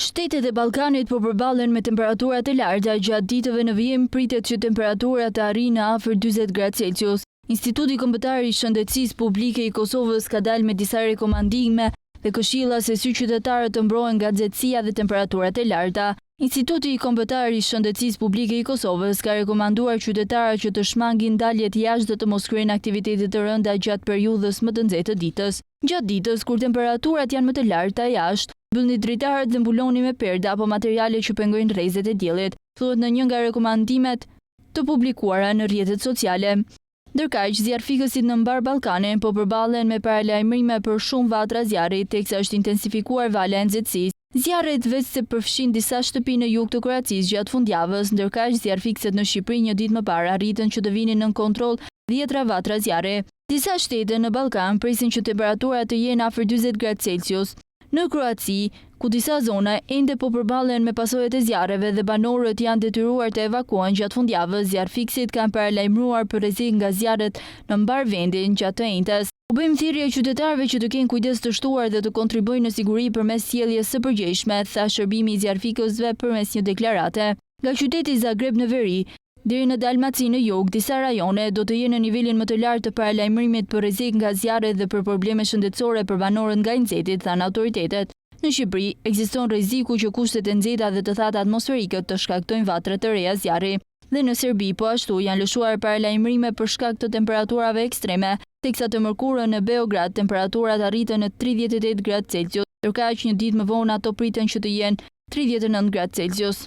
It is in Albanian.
Shtetet e Ballkanit po përballen me temperaturat e larta gjatë ditëve në vijim pritet që temperaturat të arrijnë në afër 40 gradë Celsius. Instituti Kombëtar i Shëndetësisë Publike i Kosovës ka dalë me disa rekomandime dhe këshilla se si qytetarët të mbrohen nga nxehtësia dhe temperaturat e larta. Instituti Kombëtar i Shëndetësisë Publike i Kosovës ka rekomanduar qytetarët që të shmangin daljet jashtë dhe të mos kryejnë aktivitete të rënda gjatë periudhës më të nxehtë të ditës. Gjatë ditës, kur temperaturat janë më të larta jashtë, mbyllni dritarët dhe mbuloni me perda apo materiale që pengojnë rrezet e diellit, thuhet në një nga rekomandimet të publikuara në rrjetet sociale. Ndërkaq, zjarrfikësit në mbar Ballkanin po përballen me paralajmërime për shumë vatra zjarri, teksa është intensifikuar vala e nxehtësisë. Zjarret veç se përfshin disa shtëpi në jug të Kroacisë gjatë fundjavës, ndërkaq zjarrfikësit në Shqipëri një ditë më parë arritën që të vinin nën kontroll 10 vatra zjarri. Disa shtete në Ballkan presin që temperaturat të jenë afër 40 gradë Celsius. Në Kroaci, ku disa zona ende po përballen me pasojat e zjarreve dhe banorët janë detyruar të evakuohen gjatë fundjavës, zjarrfikësit kanë paralajmëruar për rrezik nga zjarret në mbar vendin gjatë të enjtës. U bëjmë thirrje qytetarëve që të kenë kujdes të shtuar dhe të kontribuojnë në siguri përmes sjelljes së përgjegjshme, tha shërbimi i zjarrfikësve përmes një deklarate. Nga qyteti Zagreb në veri deri në Dalmaci në jug, disa rajone do të jenë në nivelin më të lartë të paralajmërimit për rrezik nga zjarret dhe për probleme shëndetësore për banorët nga i nxehtit, thanë autoritetet. Në Shqipëri, ekziston rreziku që kushtet e nxehta dhe të thata atmosferike të shkaktojnë vatra të reja zjarri. Dhe në Serbi po ashtu janë lëshuar paralajmërime për shkak të temperaturave ekstreme, teksa të mërkurën në Beograd temperaturat arritën në 38 gradë Celsius, ndërkaq një ditë më vonë ato priten që të jenë 39 gradë Celsius.